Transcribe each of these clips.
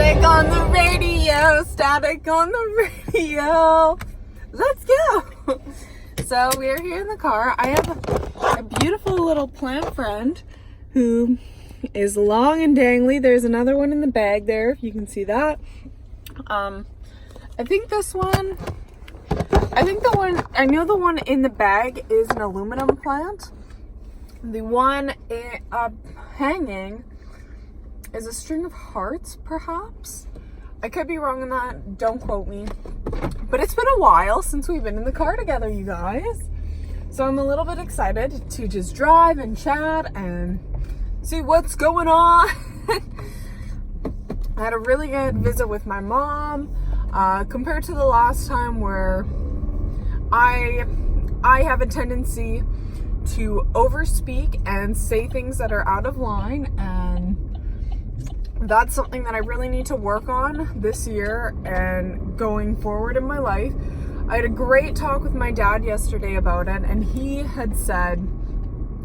Static on the radio, static on the radio. Let's go. So we're here in the car. I have a beautiful little plant friend who is long and dangly. There's another one in the bag there, if you can see that. I think the one in the bag is an aluminum plant. The one up hanging is a string of hearts, perhaps. I could be wrong on that, don't quote me. But it's been a while since we've been in the car together, you guys. So I'm a little bit excited to just drive and chat and see what's going on. I had a really good visit with my mom, compared to the last time where I have a tendency to overspeak and say things that are out of line, and that's something that I really need to work on this year and going forward in my life. I had a great talk with my dad yesterday about it, and he had said,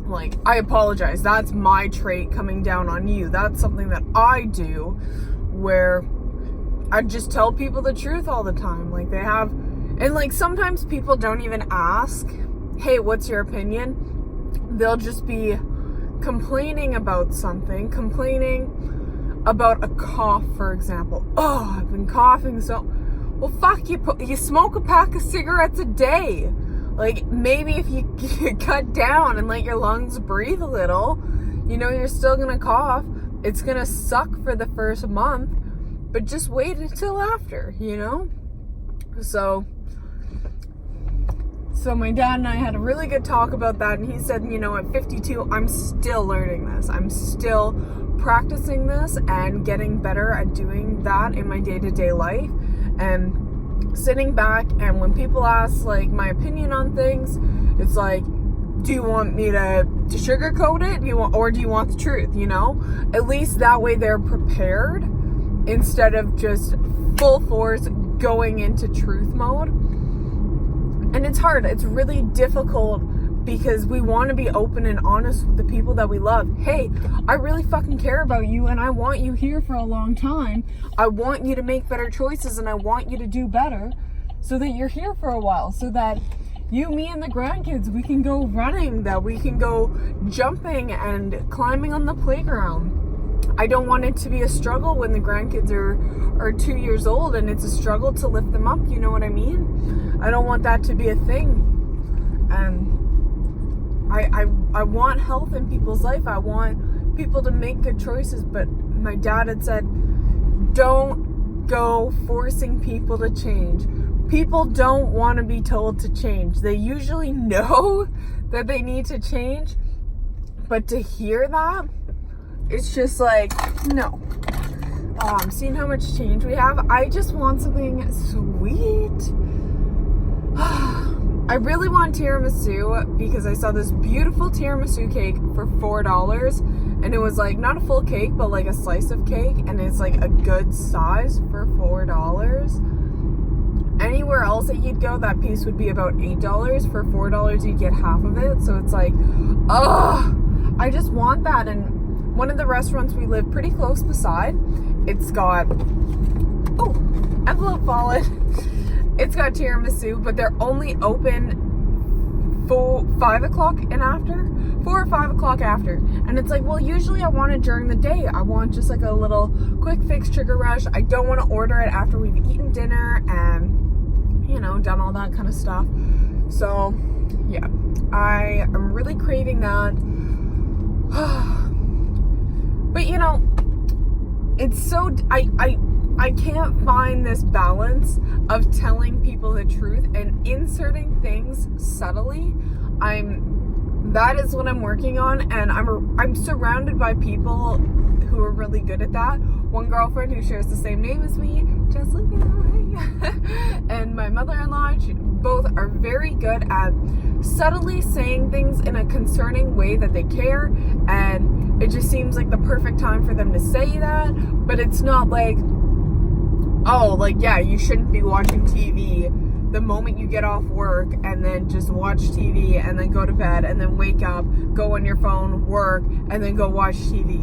like, I apologize, that's my trait coming down on you. That's something that I do where I just tell people the truth all the time. Like, they have, and like sometimes people don't even ask, hey, what's your opinion? They'll just be complaining about something, complaining about a cough, for example. Oh, I've been coughing so... Well, fuck, you smoke a pack of cigarettes a day. Like, maybe if you cut down and let your lungs breathe a little, you know, you're still gonna cough. It's gonna suck for the first month, but just wait until after, you know? So my dad and I had a really good talk about that, and he said, you know, at 52, I'm still learning this. I'm still practicing this and getting better at doing that in my day-to-day life, and sitting back, and when people ask, like, my opinion on things, it's like, do you want me to sugarcoat it? Or do you want the truth, you know? At least that way they're prepared instead of just full force going into truth mode. And it's hard. It's really difficult because we want to be open and honest with the people that we love. Hey, I really fucking care about you, and I want you here for a long time. I want you to make better choices, and I want you to do better so that you're here for a while, so that you, me, and the grandkids, we can go running, that we can go jumping and climbing on the playground. I don't want it to be a struggle when the grandkids are 2 years old and it's a struggle to lift them up, you know what I mean? I don't want that to be a thing. And I want health in people's life. I want people to make good choices, but my dad had said, don't go forcing people to change. People don't want to be told to change. They usually know that they need to change, but to hear that, it's just like, no. Seeing how much change we have, I just want something sweet. I really want tiramisu because I saw this beautiful tiramisu cake for $4, and it was like not a full cake, but like a slice of cake, and it's like a good size for $4. Anywhere else that you'd go, that piece would be about $8. For $4, you'd get half of it. So it's like, I just want that. And one of the restaurants we live pretty close beside, it's got, envelope fallen. It's got tiramisu, but they're only open 4 or 5 o'clock after. And it's like, well, usually I want it during the day. I want just like a little quick fix trigger rush. I don't want to order it after we've eaten dinner and, you know, done all that kind of stuff. So yeah, I am really craving that. But you know, it's so, I can't find this balance of telling people the truth and inserting things subtly. That is what I'm working on, and I'm surrounded by people who are really good at that. One girlfriend who shares the same name as me, Jessica, and my mother-in-law, both are very good at subtly saying things in a concerning way that they care, and it just seems like the perfect time for them to say that, but it's not like, oh, like, yeah, you shouldn't be watching TV the moment you get off work, and then just watch TV and then go to bed and then wake up, go on your phone, work, and then go watch TV.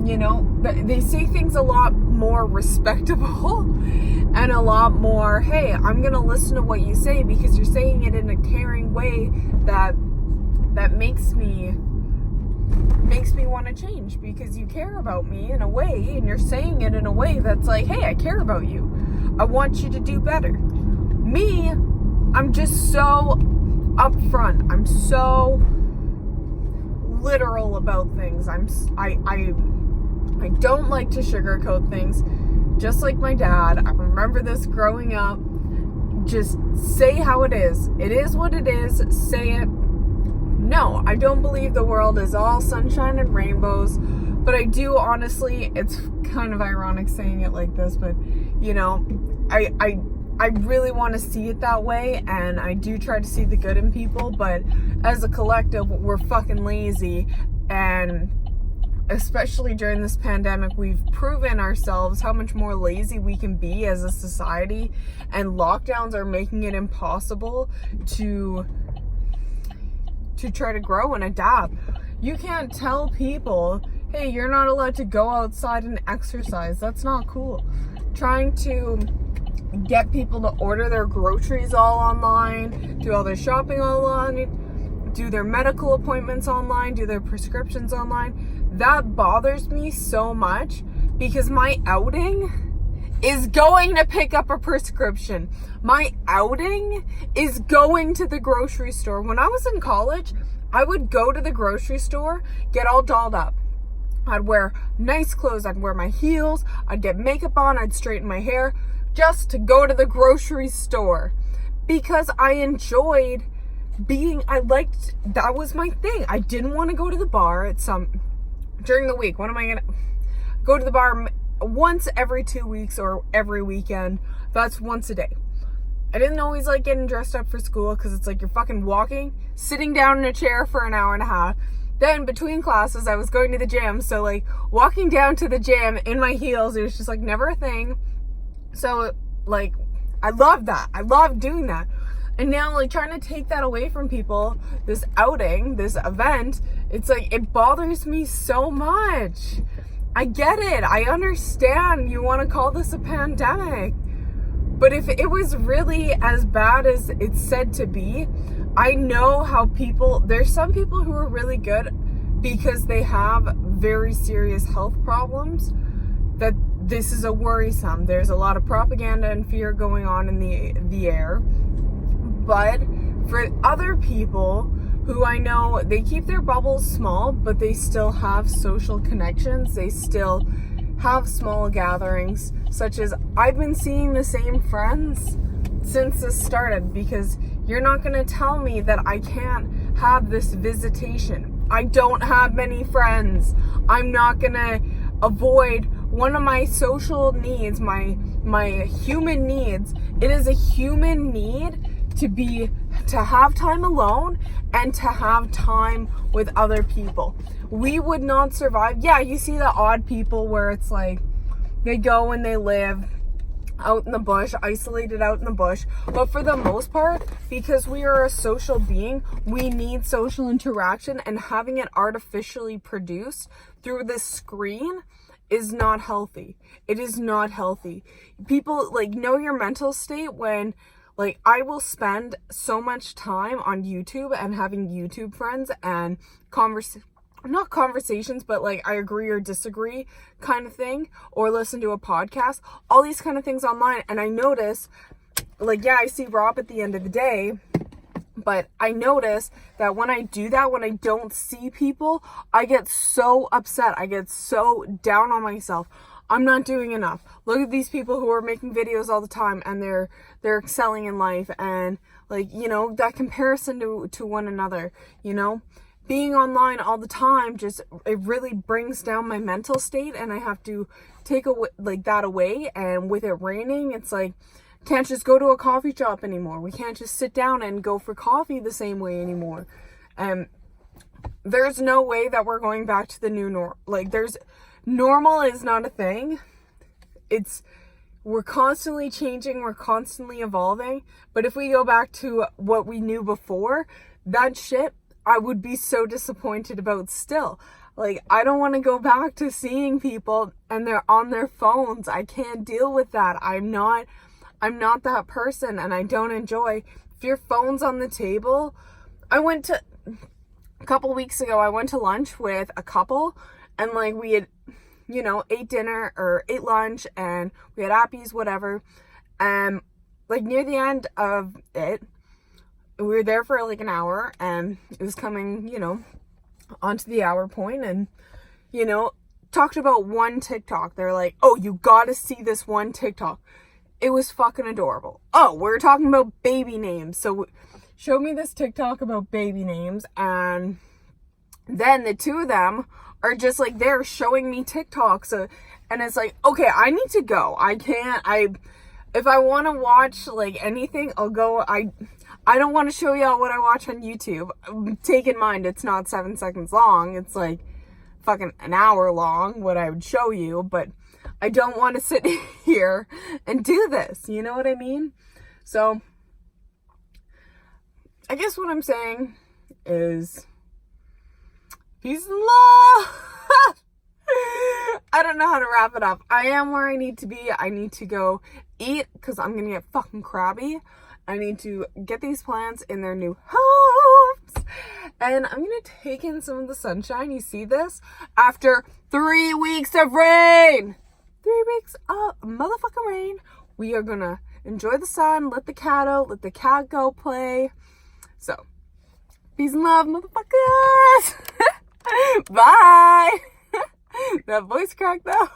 you know, they say things a lot more respectable and a lot more, hey, I'm going to listen to what you say because you're saying it in a caring way that makes me want to change because you care about me in a way, and you're saying it in a way that's like, hey, I care about you. I want you to do better. Me, I'm just so upfront. I'm so literal about things. I don't like to sugarcoat things. Just like my dad, I remember this growing up. Just say how it is. It is what it is. Say it. No, I don't believe the world is all sunshine and rainbows, but I do honestly, it's kind of ironic saying it like this, but you know, I really want to see it that way, and I do try to see the good in people, but as a collective, we're fucking lazy, and especially during this pandemic, we've proven ourselves how much more lazy we can be as a society, and lockdowns are making it impossible to try to grow and adapt. You can't tell people, hey, you're not allowed to go outside and exercise. That's not cool. Trying to get people to order their groceries all online, do all their shopping online, do their medical appointments online, do their prescriptions online. That bothers me so much because my outing is going to pick up a prescription. My outing is going to the grocery store. When I was in college, I would go to the grocery store, get all dolled up. I'd wear nice clothes, I'd wear my heels, I'd get makeup on, I'd straighten my hair, just to go to the grocery store. Because I enjoyed that was my thing. I didn't want to go to the bar during the week. When am I gonna go to the bar? Once every 2 weeks or every weekend. That's once a day. I didn't always like getting dressed up for school because it's like you're fucking sitting down in a chair for an hour and a half. Then between classes, I was going to the gym. So like walking down to the gym in my heels, it was just like never a thing. So like, I love that. I love doing that. And now like trying to take that away from people, this outing, this event, it's like, it bothers me so much. I get it. I understand you want to call this a pandemic. But if it was really as bad as it's said to be, I know how there's some people who are really good because they have very serious health problems, that this is a worrisome. There's a lot of propaganda and fear going on in the air. But for other people who I know, they keep their bubbles small, but they still have social connections. They still have small gatherings, such as I've been seeing the same friends since this started, because you're not going to tell me that I can't have this visitation. I don't have many friends. I'm not going to avoid one of my social needs, my human needs. It is a human need to have time alone and to have time with other people. We would not survive. Yeah, you see the odd people where it's like they go and they live out in the bush, isolated out in the bush. But for the most part, because we are a social being, we need social interaction, and having it artificially produced through this screen is not healthy. It is not healthy. People like know your mental state when like I will spend so much time on YouTube and having YouTube friends and not conversations, but like I agree or disagree kind of thing, or listen to a podcast, all these kind of things online. And I notice, like, yeah, I see Rob at the end of the day, but I notice that when I do that, when I don't see people, I get so upset. I get so down on myself. I'm not doing enough. Look at these people who are making videos all the time and they're excelling in life, and like, you know, that comparison to one another, you know, being online all the time, it really brings down my mental state, and I have to take that away. And with it raining, it's like, can't just go to a coffee shop anymore. We can't just sit down and go for coffee the same way anymore. There's no way that we're going back to the new normal. Like, normal is not a thing. We're constantly changing, we're constantly evolving. But if we go back to what we knew before, that shit, I would be so disappointed about still. Like, I don't want to go back to seeing people and they're on their phones. I can't deal with that. I'm not that person, and I don't enjoy. If your phone's on the table, a couple weeks ago, I went to lunch with a couple, and like we had, ate lunch, and we had appies, whatever. Like near the end of it, we were there for like an hour, and it was coming, onto the hour point, and, talked about one TikTok. They're like, oh, you gotta see this one TikTok. It was fucking adorable. Oh, we're talking about baby names. So showed me this TikTok about baby names, and then the two of them are just like, they're showing me TikToks. And it's like, okay, I need to go. If I want to watch like anything, I'll go. I don't want to show y'all what I watch on YouTube. Take in mind, it's not 7 seconds long. It's like fucking an hour long, what I would show you, but I don't want to sit here and do this. You know what I mean? So I guess what I'm saying is peace and love. I don't know how to wrap it up. I am where I need to be. I need to go eat because I'm going to get fucking crabby. I need to get these plants in their new homes. And I'm going to take in some of the sunshine. You see this? After 3 weeks of rain. 3 weeks of motherfucking rain. We are going to enjoy the sun, let the cat out, let the cat go play. So, peace and love, motherfuckers. Bye. That voice crack though.